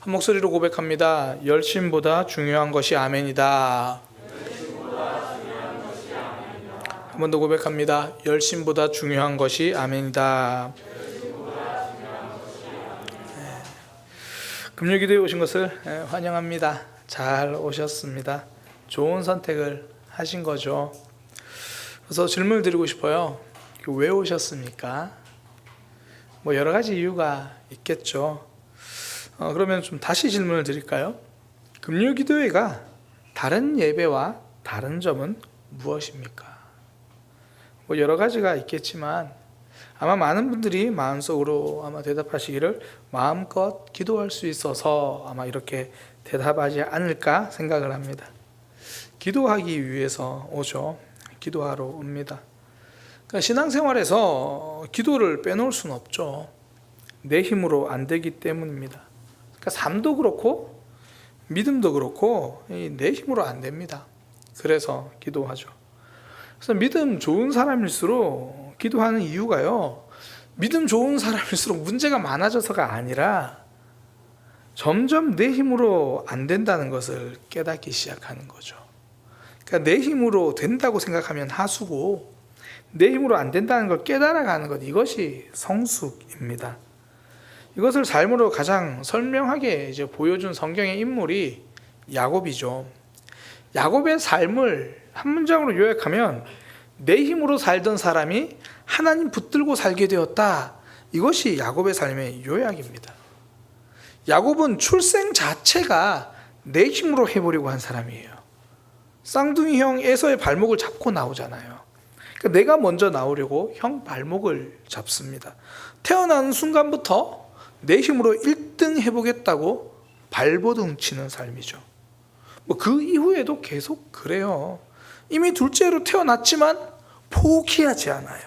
한 목소리로 고백합니다. 열심보다 중요한 것이 아멘이다. 한 번 더 고백합니다. 열심보다 중요한 것이 아멘이다. 금요기도에 오신 것을 환영합니다. 잘 오셨습니다. 좋은 선택을 하신 거죠. 그래서 질문을 드리고 싶어요. 왜 오셨습니까? 여러 가지 이유가 있겠죠. 그러면 좀 다시 질문을 드릴까요? 금요기도회가 다른 예배와 다른 점은 무엇입니까? 여러 가지가 있겠지만 아마 많은 분들이 마음속으로 아마 대답하시기를 마음껏 기도할 수 있어서 아마 이렇게 대답하지 않을까 생각을 합니다. 기도하기 위해서 오죠. 기도하러 옵니다. 그러니까 신앙생활에서 기도를 빼놓을 수는 없죠. 내 힘으로 안 되기 때문입니다. 그러니까 삶도 그렇고 믿음도 그렇고 내 힘으로 안 됩니다. 그래서 기도하죠. 그래서 믿음 좋은 사람일수록 기도하는 이유가요, 믿음 좋은 사람일수록 문제가 많아져서가 아니라 점점 내 힘으로 안 된다는 것을 깨닫기 시작하는 거죠. 그러니까 내 힘으로 된다고 생각하면 하수고 내 힘으로 안 된다는 걸 깨달아가는 것, 이것이 성숙입니다. 이것을 삶으로 가장 선명하게 보여준 성경의 인물이 야곱이죠. 야곱의 삶을 한 문장으로 요약하면 내 힘으로 살던 사람이 하나님 붙들고 살게 되었다. 이것이 야곱의 삶의 요약입니다. 야곱은 출생 자체가 내 힘으로 해보려고 한 사람이에요. 쌍둥이 형 에서의 발목을 잡고 나오잖아요. 그러니까 내가 먼저 나오려고 형 발목을 잡습니다. 태어나는 순간부터 내 힘으로 1등 해보겠다고 발버둥 치는 삶이죠. 그 이후에도 계속 그래요. 이미 둘째로 태어났지만 포기하지 않아요.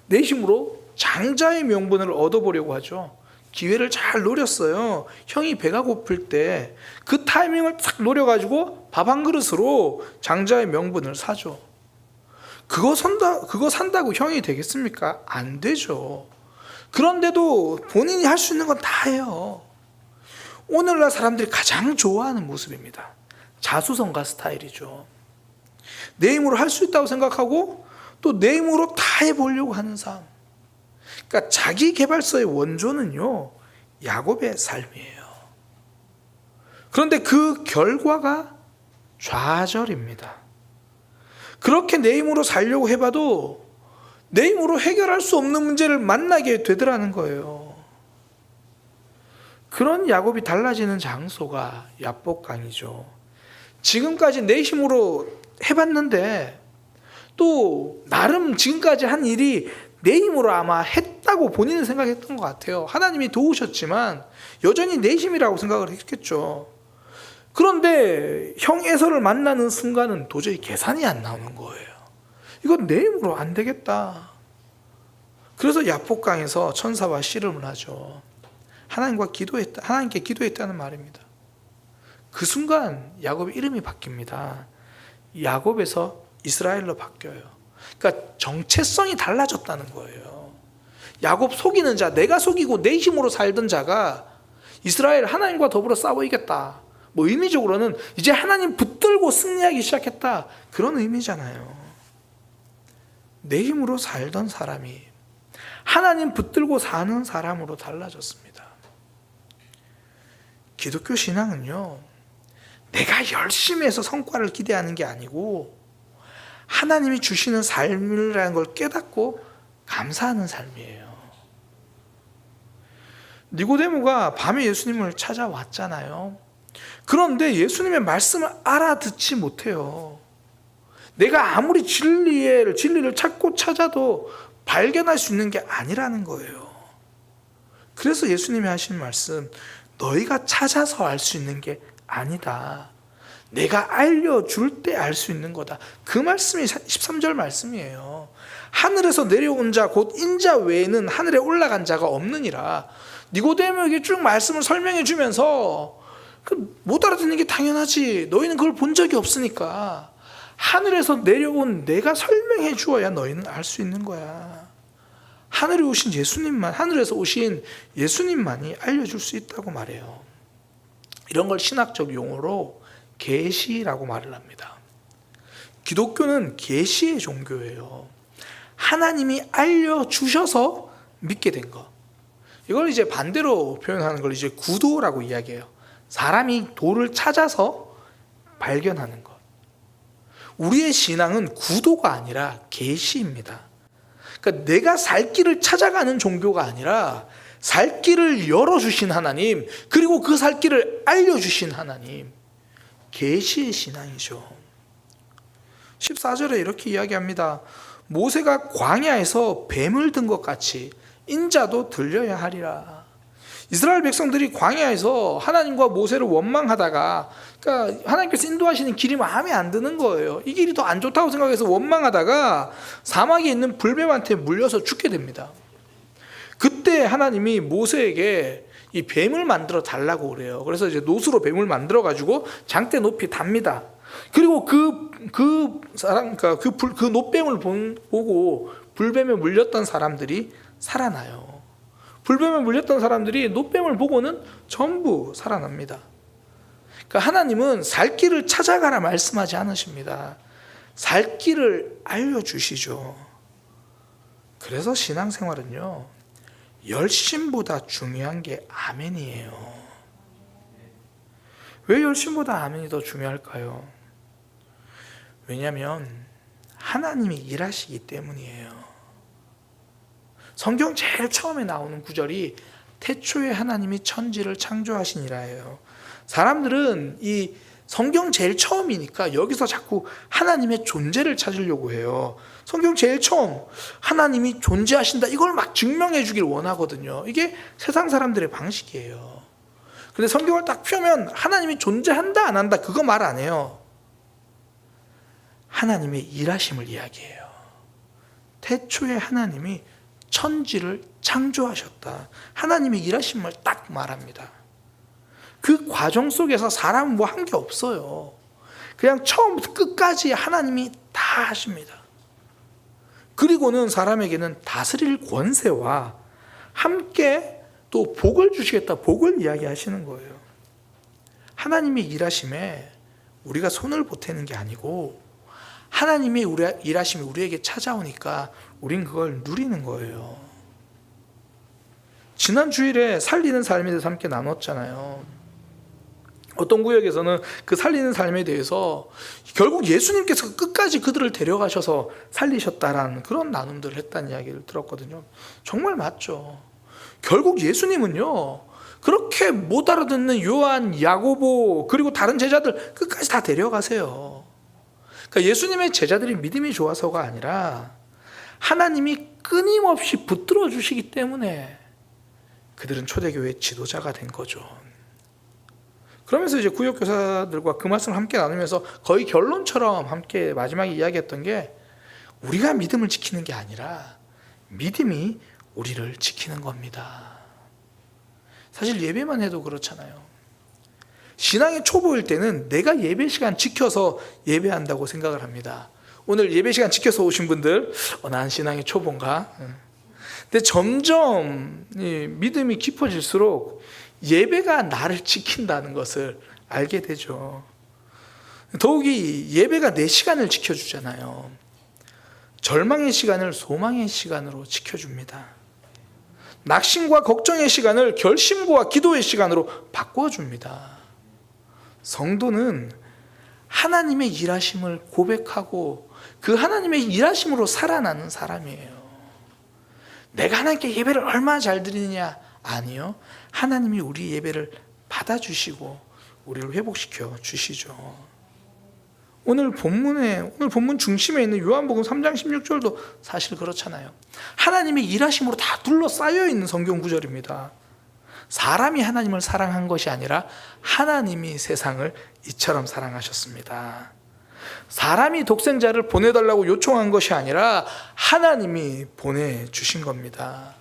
내 힘으로 장자의 명분을 얻어보려고 하죠. 기회를 잘 노렸어요. 형이 배가 고플 때 그 타이밍을 딱 노려가지고 밥 한 그릇으로 장자의 명분을 사죠. 그거 산다고 형이 되겠습니까? 안 되죠. 그런데도 본인이 할 수 있는 건 다 해요. 오늘날 사람들이 가장 좋아하는 모습입니다. 자수성가 스타일이죠. 내 힘으로 할 수 있다고 생각하고 또 내 힘으로 다 해보려고 하는 삶. 그러니까 자기 개발서의 원조는요, 야곱의 삶이에요. 그런데 그 결과가 좌절입니다. 그렇게 내 힘으로 살려고 해봐도 내 힘으로 해결할 수 없는 문제를 만나게 되더라는 거예요. 그런 야곱이 달라지는 장소가 야복강이죠. 지금까지 내 힘으로 해봤는데 또 나름 지금까지 한 일이 내 힘으로 아마 했다고 본인은 생각했던 것 같아요. 하나님이 도우셨지만 여전히 내 힘이라고 생각을 했겠죠. 그런데 형 에서를 만나는 순간은 도저히 계산이 안 나오는 거예요. 이건 내 힘으로 안 되겠다. 그래서 야복강에서 천사와 씨름을 하죠. 하나님께 기도했다는 말입니다. 그 순간 야곱의 이름이 바뀝니다. 야곱에서 이스라엘로 바뀌어요. 그러니까 정체성이 달라졌다는 거예요. 야곱 속이는 자, 내가 속이고 내 힘으로 살던 자가 이스라엘 하나님과 더불어 싸워 이겼다. 의미적으로는 이제 하나님 붙들고 승리하기 시작했다. 그런 의미잖아요. 내 힘으로 살던 사람이 하나님 붙들고 사는 사람으로 달라졌습니다. 기독교 신앙은요, 내가 열심히 해서 성과를 기대하는 게 아니고 하나님이 주시는 삶이라는 걸 깨닫고 감사하는 삶이에요. 니고데모가 밤에 예수님을 찾아왔잖아요. 그런데 예수님의 말씀을 알아듣지 못해요. 내가 아무리 진리를 찾고 찾아도 발견할 수 있는 게 아니라는 거예요. 그래서 예수님이 하신 말씀, 너희가 찾아서 알 수 있는 게 아니다. 내가 알려줄 때 알 수 있는 거다. 그 말씀이 13절 말씀이에요. 하늘에서 내려온 자 곧 인자 외에는 하늘에 올라간 자가 없느니라. 니고데모에게 쭉 말씀을 설명해 주면서 못 알아듣는 게 당연하지. 너희는 그걸 본 적이 없으니까 하늘에서 내려온 내가 설명해 주어야 너희는 알 수 있는 거야. 하늘에서 오신 예수님만이 알려줄 수 있다고 말해요. 이런 걸 신학적 용어로 계시라고 말을 합니다. 기독교는 계시의 종교예요. 하나님이 알려주셔서 믿게 된 것. 이걸 이제 반대로 표현하는 걸 이제 구도라고 이야기해요. 사람이 도를 찾아서 발견하는 것. 우리의 신앙은 구도가 아니라 계시입니다. 그러니까 내가 살 길을 찾아가는 종교가 아니라 살 길을 열어주신 하나님, 그리고 그 살 길을 알려주신 하나님, 계시의 신앙이죠. 14절에 이렇게 이야기합니다. 모세가 광야에서 뱀을 든 것 같이 인자도 들려야 하리라. 이스라엘 백성들이 광야에서 하나님과 모세를 원망하다가, 그러니까 하나님께서 인도하시는 길이 마음에 안 드는 거예요. 이 길이 더 안 좋다고 생각해서 원망하다가 사막에 있는 불뱀한테 물려서 죽게 됩니다. 그때 하나님이 모세에게 이 뱀을 만들어 달라고 그래요. 그래서 이제 노수로 뱀을 만들어 가지고 장대 높이 답니다. 그리고 그 노뱀을 보고 불뱀에 물렸던 사람들이 살아나요. 불뱀에 물렸던 사람들이 노뱀을 보고는 전부 살아납니다. 그러니까 하나님은 살 길을 찾아가라 말씀하지 않으십니다. 살 길을 알려주시죠. 그래서 신앙생활은요, 열심보다 중요한 게 아멘이에요. 왜 열심보다 아멘이 더 중요할까요? 왜냐하면 하나님이 일하시기 때문이에요. 성경 제일 처음에 나오는 구절이 태초에 하나님이 천지를 창조하시니라예요. 사람들은 이 성경 제일 처음이니까 여기서 자꾸 하나님의 존재를 찾으려고 해요. 성경 제일 처음 하나님이 존재하신다, 이걸 막 증명해 주길 원하거든요. 이게 세상 사람들의 방식이에요. 근데 성경을 딱 펴면 하나님이 존재한다 안 한다 그거 말 안 해요. 하나님의 일하심을 이야기해요. 태초에 하나님이 천지를 창조하셨다. 하나님의 일하심을 딱 말합니다. 그 과정 속에서 사람은 뭐 한 게 없어요. 그냥 처음부터 끝까지 하나님이 다 하십니다. 그리고는 사람에게는 다스릴 권세와 함께 또 복을 주시겠다, 복을 이야기하시는 거예요. 하나님의 일하심에 우리가 손을 보태는 게 아니고 하나님의 일하심이 우리에게 찾아오니까 우린 그걸 누리는 거예요. 지난 주일에 살리는 삶에 대해서 함께 나눴잖아요. 어떤 구역에서는 그 살리는 삶에 대해서 결국 예수님께서 끝까지 그들을 데려가셔서 살리셨다라는 그런 나눔들을 했다는 이야기를 들었거든요. 정말 맞죠. 결국 예수님은요, 그렇게 못 알아듣는 요한, 야고보, 그리고 다른 제자들 끝까지 다 데려가세요. 그러니까 예수님의 제자들이 믿음이 좋아서가 아니라 하나님이 끊임없이 붙들어 주시기 때문에 그들은 초대교회의 지도자가 된 거죠. 그러면서 이제 구역교사들과 그 말씀을 함께 나누면서 거의 결론처럼 함께 마지막에 이야기했던 게, 우리가 믿음을 지키는 게 아니라 믿음이 우리를 지키는 겁니다. 사실 예배만 해도 그렇잖아요. 신앙의 초보일 때는 내가 예배 시간 지켜서 예배한다고 생각을 합니다. 오늘 예배 시간 지켜서 오신 분들, 난 신앙의 초보인가? 근데 점점 믿음이 깊어질수록 예배가 나를 지킨다는 것을 알게 되죠. 더욱이 예배가 내 시간을 지켜주잖아요. 절망의 시간을 소망의 시간으로 지켜줍니다. 낙심과 걱정의 시간을 결심과 기도의 시간으로 바꿔줍니다. 성도는 하나님의 일하심을 고백하고 그 하나님의 일하심으로 살아나는 사람이에요. 내가 하나님께 예배를 얼마나 잘 드리느냐? 아니요. 하나님이 우리 예배를 받아주시고 우리를 회복시켜 주시죠. 오늘 본문 중심에 있는 요한복음 3장 16절도 사실 그렇잖아요. 하나님의 일하심으로 다 둘러싸여 있는 성경 구절입니다. 사람이 하나님을 사랑한 것이 아니라 하나님이 세상을 이처럼 사랑하셨습니다. 사람이 독생자를 보내달라고 요청한 것이 아니라 하나님이 보내주신 겁니다.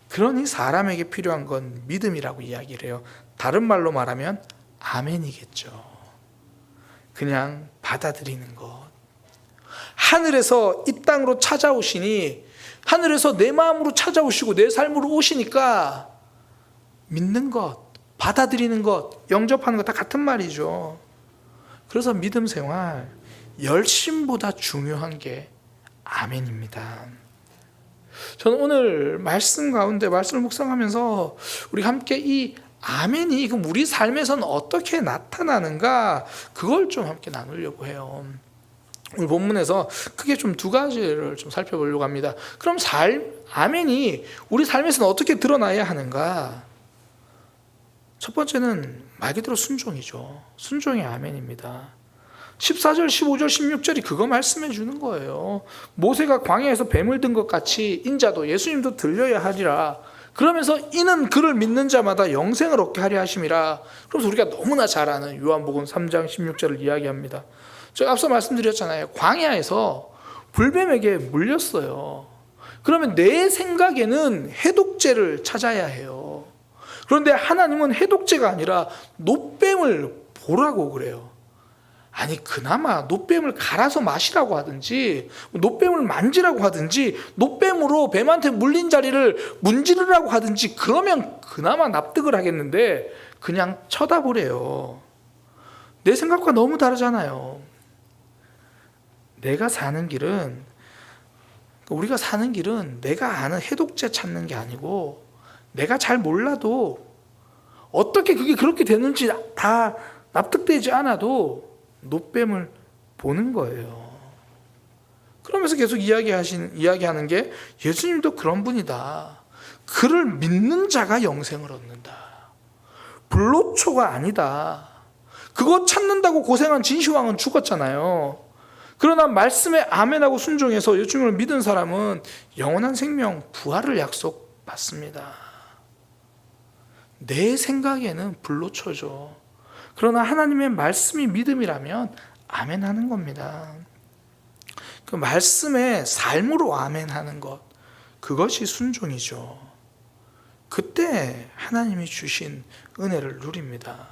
그러니 사람에게 필요한 건 믿음이라고 이야기를 해요. 다른 말로 말하면 아멘이겠죠. 그냥 받아들이는 것. 하늘에서 이 땅으로 찾아오시니, 하늘에서 내 마음으로 찾아오시고 내 삶으로 오시니까 믿는 것, 받아들이는 것, 영접하는 것 다 같은 말이죠. 그래서 믿음 생활, 열심보다 중요한 게 아멘입니다. 저는 오늘 말씀 가운데 말씀을 묵상하면서 우리 함께 이 아멘이 그럼 우리 삶에서는 어떻게 나타나는가, 그걸 좀 함께 나누려고 해요. 오늘 본문에서 크게 좀 두 가지를 좀 살펴보려고 합니다. 그럼 아멘이 우리 삶에서는 어떻게 드러나야 하는가? 첫 번째는 말 그대로 순종이죠. 순종의 아멘입니다. 14절, 15절, 16절이 그거 말씀해 주는 거예요. 모세가 광야에서 뱀을 든 것 같이 인자도, 예수님도 들려야 하리라. 그러면서 이는 그를 믿는 자마다 영생을 얻게 하려 하심이라. 그래서 우리가 너무나 잘 아는 요한복음 3장 16절을 이야기합니다. 제가 앞서 말씀드렸잖아요. 광야에서 불뱀에게 물렸어요. 그러면 내 생각에는 해독제를 찾아야 해요. 그런데 하나님은 해독제가 아니라 놋뱀을 보라고 그래요. 아니 그나마 놋뱀을 갈아서 마시라고 하든지, 놋뱀을 만지라고 하든지, 놋뱀으로 뱀한테 물린 자리를 문지르라고 하든지, 그러면 그나마 납득을 하겠는데 그냥 쳐다보래요. 내 생각과 너무 다르잖아요. 우리가 사는 길은 내가 아는 해독제 찾는 게 아니고, 내가 잘 몰라도 어떻게 그게 그렇게 되는지 다 납득되지 않아도 놋뱀을 보는 거예요. 그러면서 계속 이야기하는 게, 예수님도 그런 분이다. 그를 믿는 자가 영생을 얻는다. 불로초가 아니다. 그거 찾는다고 고생한 진시황은 죽었잖아요. 그러나 말씀에 아멘하고 순종해서 예수님을 믿은 사람은 영원한 생명, 부활을 약속받습니다. 내 생각에는 불로초죠. 그러나 하나님의 말씀이 믿음이라면 아멘하는 겁니다. 그 말씀에 삶으로 아멘하는 것, 그것이 순종이죠. 그때 하나님이 주신 은혜를 누립니다.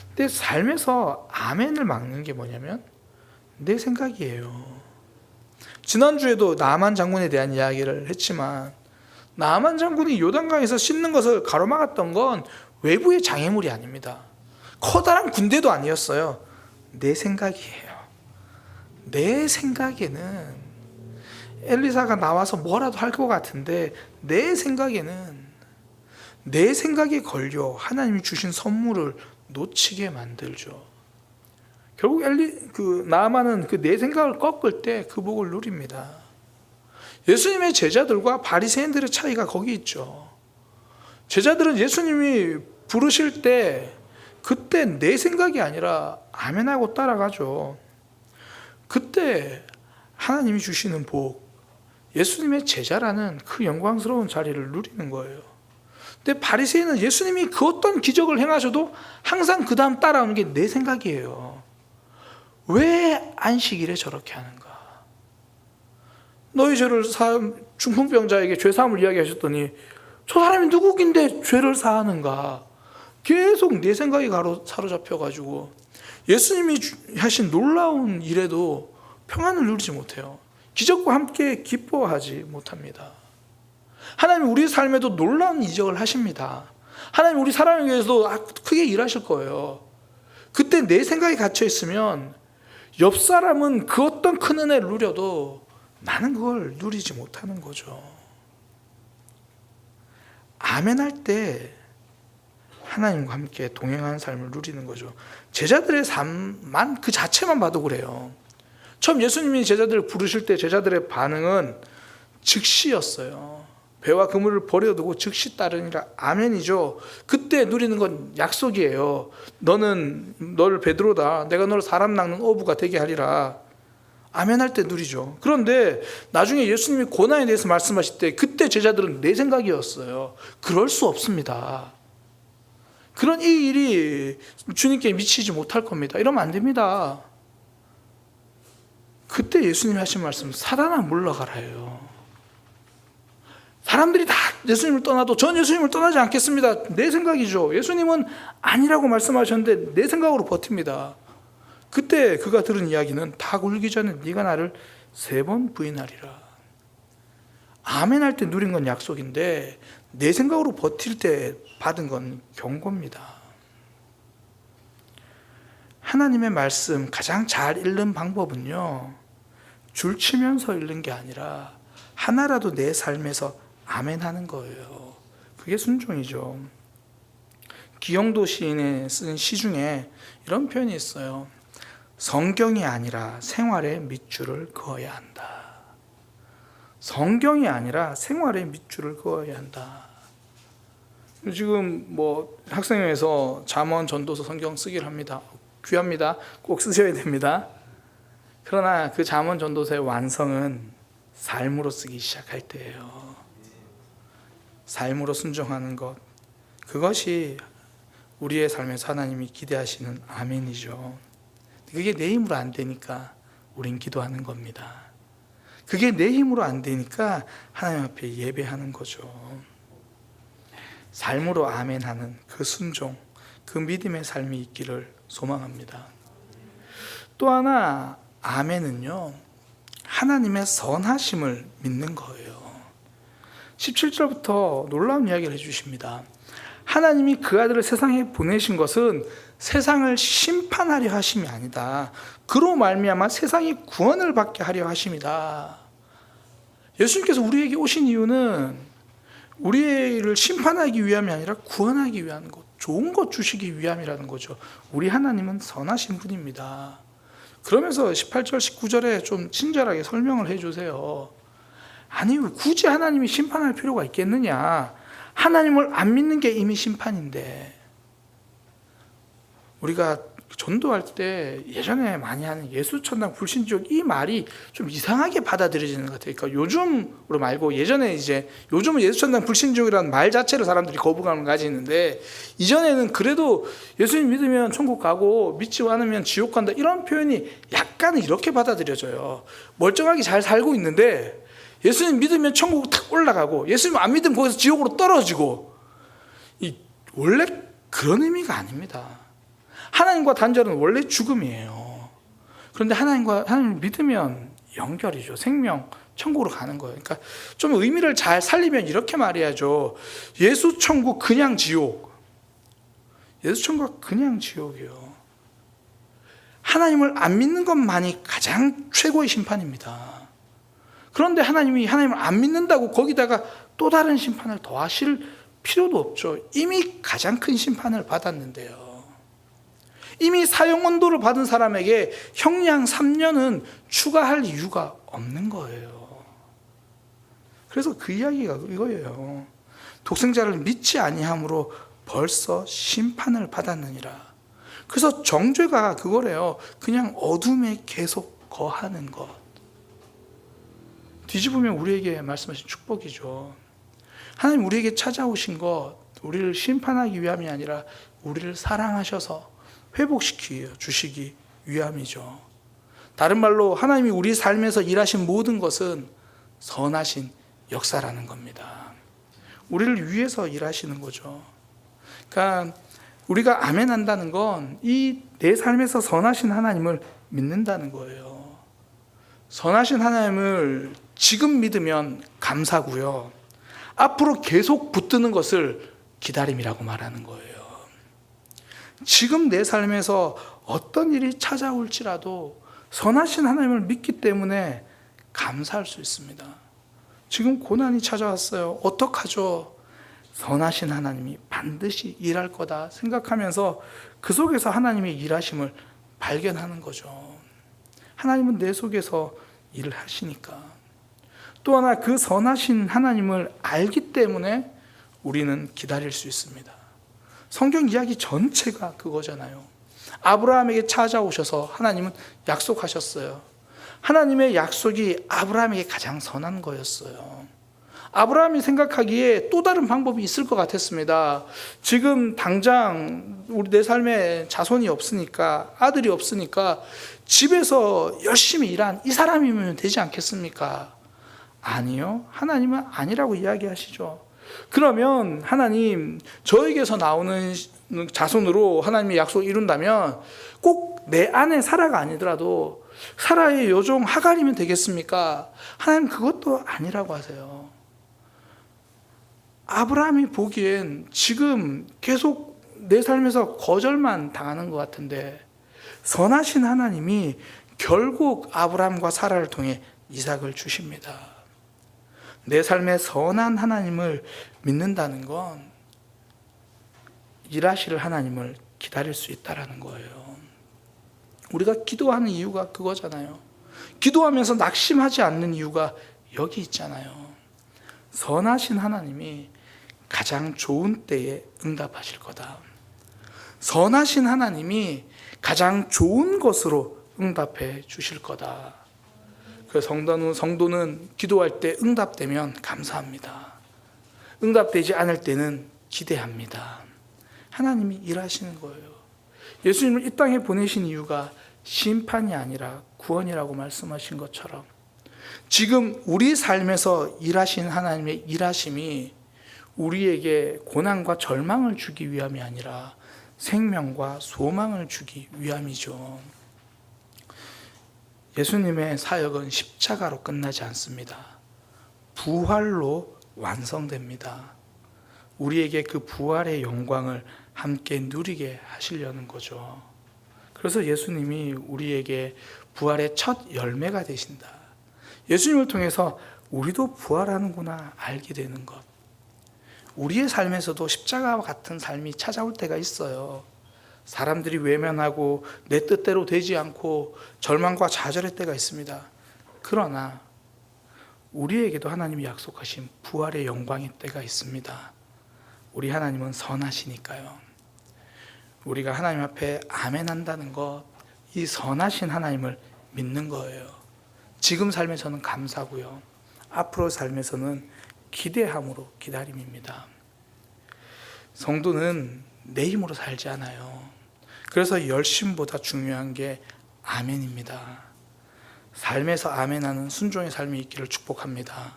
근데 삶에서 아멘을 막는 게 뭐냐면 내 생각이에요. 지난주에도 나만 장군에 대한 이야기를 했지만, 나만 장군이 요단강에서 씻는 것을 가로막았던 건 외부의 장애물이 아닙니다. 커다란 군대도 아니었어요. 내 생각이에요. 내 생각에는 엘리사가 나와서 뭐라도 할 것 같은데, 내 생각에 걸려 하나님이 주신 선물을 놓치게 만들죠. 결국 나아만은 그 내 생각을 꺾을 때 그 복을 누립니다. 예수님의 제자들과 바리새인들의 차이가 거기 있죠. 제자들은 예수님이 부르실 때 그때 내 생각이 아니라 아멘하고 따라가죠. 그때 하나님이 주시는 복, 예수님의 제자라는 그 영광스러운 자리를 누리는 거예요. 근데 바리새인은 예수님이 그 어떤 기적을 행하셔도 항상 그 다음 따라오는 게 내 생각이에요. 왜 안식일에 저렇게 하는가? 너희 죄를 중풍병자에게 죄사함을 이야기하셨더니 저 사람이 누구긴데 죄를 사하는가? 계속 내 생각이 사로잡혀가지고 예수님이 하신 놀라운 일에도 평안을 누리지 못해요. 기적과 함께 기뻐하지 못합니다. 하나님 우리 삶에도 놀라운 이적을 하십니다. 하나님 우리 사람을 위해서도 크게 일하실 거예요. 그때 내 생각이 갇혀 있으면 옆 사람은 그 어떤 큰 은혜를 누려도 나는 그걸 누리지 못하는 거죠. 아멘할 때 하나님과 함께 동행하는 삶을 누리는 거죠. 제자들의 삶만 그 자체만 봐도 그래요. 처음 예수님이 제자들을 부르실 때 제자들의 반응은 즉시였어요. 배와 그물을 버려두고 즉시 따르니라. 아멘이죠. 그때 누리는 건 약속이에요. 너를 베드로다. 내가 너를 사람 낚는 어부가 되게 하리라. 아멘할 때 누리죠. 그런데 나중에 예수님이 고난에 대해서 말씀하실 때 그때 제자들은 내 생각이었어요. 그럴 수 없습니다. 그런 이 일이 주님께 미치지 못할 겁니다. 이러면 안 됩니다. 그때 예수님이 하신 말씀, 사단아 물러가라예요. 사람들이 다 예수님을 떠나도 전 예수님을 떠나지 않겠습니다. 내 생각이죠. 예수님은 아니라고 말씀하셨는데 내 생각으로 버팁니다. 그때 그가 들은 이야기는 닭 울기 전에 네가 나를 3번 부인하리라. 아멘할 때 누린 건 약속인데 내 생각으로 버틸 때 받은 건 경고입니다. 하나님의 말씀 가장 잘 읽는 방법은요, 줄 치면서 읽는 게 아니라 하나라도 내 삶에서 아멘 하는 거예요. 그게 순종이죠. 기영도 시인의 쓴 시 중에 이런 표현이 있어요. 성경이 아니라 생활에 밑줄을 그어야 한다. 성경이 아니라 생활에 밑줄을 그어야 한다. 지금 뭐 학생회에서 잠언 전도서 성경 쓰기를 합니다. 귀합니다. 꼭 쓰셔야 됩니다. 그러나 그 잠언 전도서의 완성은 삶으로 쓰기 시작할 때예요. 삶으로 순종하는 것, 그것이 우리의 삶에서 하나님이 기대하시는 아멘이죠. 그게 내 힘으로 안 되니까 우린 기도하는 겁니다. 그게 내 힘으로 안 되니까 하나님 앞에 예배하는 거죠. 삶으로 아멘하는 그 순종, 그 믿음의 삶이 있기를 소망합니다. 또 하나, 아멘은요, 하나님의 선하심을 믿는 거예요. 17절부터 놀라운 이야기를 해주십니다. 하나님이 그 아들을 세상에 보내신 것은 세상을 심판하려 하심이 아니다. 그로 말미암아 세상이 구원을 받게 하려 하심이다. 예수님께서 우리에게 오신 이유는 우리를 심판하기 위함이 아니라 구원하기 위한 것, 좋은 것 주시기 위함이라는 거죠. 우리 하나님은 선하신 분입니다. 그러면서 18절, 19절에 좀 친절하게 설명을 해주세요. 아니, 굳이 하나님이 심판할 필요가 있겠느냐? 하나님을 안 믿는 게 이미 심판인데. 우리가 전도할 때 예전에 많이 하는 예수천당 불신족, 이 말이 좀 이상하게 받아들여지는 것 같아요. 그러니까 요즘으로 말고, 예전에 요즘은 예수천당 불신족이라는 말 자체로 사람들이 거부감을 가지는데, 이전에는 그래도 예수님 믿으면 천국 가고 믿지 않으면 지옥 간다, 이런 표현이 약간은 이렇게 받아들여져요. 멀쩡하게 잘 살고 있는데 예수님 믿으면 천국 탁 올라가고 예수님 안 믿으면 거기서 지옥으로 떨어지고, 원래 그런 의미가 아닙니다. 하나님과 단절은 원래 죽음이에요. 그런데 하나님을 믿으면 연결이죠. 생명, 천국으로 가는 거예요. 그러니까 좀 의미를 잘 살리면 이렇게 말해야죠. 예수 천국 그냥 지옥. 예수 천국 그냥 지옥이에요. 하나님을 안 믿는 것만이 가장 최고의 심판입니다. 그런데 하나님을 안 믿는다고 거기다가 또 다른 심판을 더하실 필요도 없죠. 이미 가장 큰 심판을 받았는데요. 이미 사형언도를 받은 사람에게 형량 3년은 추가할 이유가 없는 거예요. 그래서 그 이야기가 이거예요. 독생자를 믿지 아니함으로 벌써 심판을 받았느니라. 그래서 정죄가 그거래요. 그냥 어둠에 계속 거하는 것. 뒤집으면 우리에게 말씀하신 축복이죠. 하나님 우리에게 찾아오신 것, 우리를 심판하기 위함이 아니라 우리를 사랑하셔서 회복시켜 주시기 위함이죠. 다른 말로 하나님이 우리 삶에서 일하신 모든 것은 선하신 역사라는 겁니다. 우리를 위해서 일하시는 거죠. 그러니까 우리가 아멘한다는 건 이 내 삶에서 선하신 하나님을 믿는다는 거예요. 선하신 하나님을 지금 믿으면 감사고요. 앞으로 계속 붙드는 것을 기다림이라고 말하는 거예요. 지금 내 삶에서 어떤 일이 찾아올지라도 선하신 하나님을 믿기 때문에 감사할 수 있습니다. 지금 고난이 찾아왔어요. 어떡하죠? 선하신 하나님이 반드시 일할 거다 생각하면서 그 속에서 하나님의 일하심을 발견하는 거죠. 하나님은 내 속에서 일을 하시니까. 또 하나, 그 선하신 하나님을 알기 때문에 우리는 기다릴 수 있습니다. 성경 이야기 전체가 그거잖아요. 아브라함에게 찾아오셔서 하나님은 약속하셨어요. 하나님의 약속이 아브라함에게 가장 선한 거였어요. 아브라함이 생각하기에 또 다른 방법이 있을 것 같았습니다. 지금 당장 우리 내 삶에 자손이 없으니까, 아들이 없으니까 집에서 열심히 일한 이 사람이면 되지 않겠습니까? 아니요. 하나님은 아니라고 이야기하시죠. 그러면 하나님, 저에게서 나오는 자손으로 하나님의 약속을 이룬다면 꼭 내 아내 사라가 아니더라도 사라의 여종 하갈이면 되겠습니까? 하나님 그것도 아니라고 하세요. 아브라함이 보기엔 지금 계속 내 삶에서 거절만 당하는 것 같은데 선하신 하나님이 결국 아브라함과 사라를 통해 이삭을 주십니다. 내 삶에 선한 하나님을 믿는다는 건 일하실 하나님을 기다릴 수 있다는 거예요. 우리가 기도하는 이유가 그거잖아요. 기도하면서 낙심하지 않는 이유가 여기 있잖아요. 선하신 하나님이 가장 좋은 때에 응답하실 거다. 선하신 하나님이 가장 좋은 것으로 응답해 주실 거다. 그 성도는 기도할 때 응답되면 감사합니다. 응답되지 않을 때는 기대합니다. 하나님이 일하시는 거예요. 예수님을 이 땅에 보내신 이유가 심판이 아니라 구원이라고 말씀하신 것처럼 지금 우리 삶에서 일하신 하나님의 일하심이 우리에게 고난과 절망을 주기 위함이 아니라 생명과 소망을 주기 위함이죠. 예수님의 사역은 십자가로 끝나지 않습니다. 부활로 완성됩니다. 우리에게 그 부활의 영광을 함께 누리게 하시려는 거죠. 그래서 예수님이 우리에게 부활의 첫 열매가 되신다. 예수님을 통해서 우리도 부활하는구나 알게 되는 것. 우리의 삶에서도 십자가와 같은 삶이 찾아올 때가 있어요. 사람들이 외면하고 내 뜻대로 되지 않고 절망과 좌절의 때가 있습니다. 그러나 우리에게도 하나님이 약속하신 부활의 영광의 때가 있습니다. 우리 하나님은 선하시니까요. 우리가 하나님 앞에 아멘 한다는 것, 이 선하신 하나님을 믿는 거예요. 지금 삶에서는 감사고요. 앞으로 삶에서는 기대함으로 기다림입니다. 성도는 내 힘으로 살지 않아요. 그래서 열심보다 중요한 게 아멘입니다. 삶에서 아멘하는 순종의 삶이 있기를 축복합니다.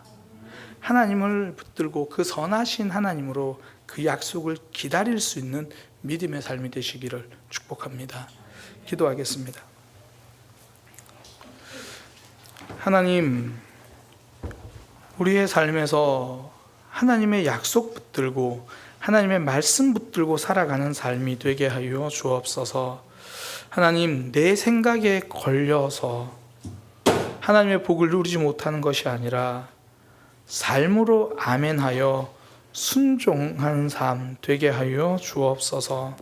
하나님을 붙들고 그 선하신 하나님으로 그 약속을 기다릴 수 있는 믿음의 삶이 되시기를 축복합니다. 기도하겠습니다. 하나님, 우리의 삶에서 하나님의 약속 붙들고 하나님의 말씀 붙들고 살아가는 삶이 되게 하여 주옵소서. 하나님, 내 생각에 걸려서 하나님의 복을 누리지 못하는 것이 아니라 삶으로 아멘하여 순종하는 삶 되게 하여 주옵소서.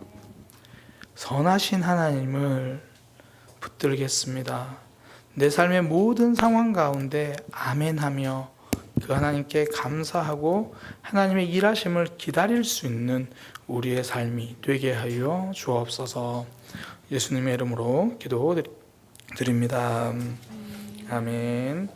선하신 하나님을 붙들겠습니다. 내 삶의 모든 상황 가운데 아멘하며 그 하나님께 감사하고 하나님의 일하심을 기다릴 수 있는 우리의 삶이 되게 하여 주옵소서. 예수님의 이름으로 기도드립니다. 아멘.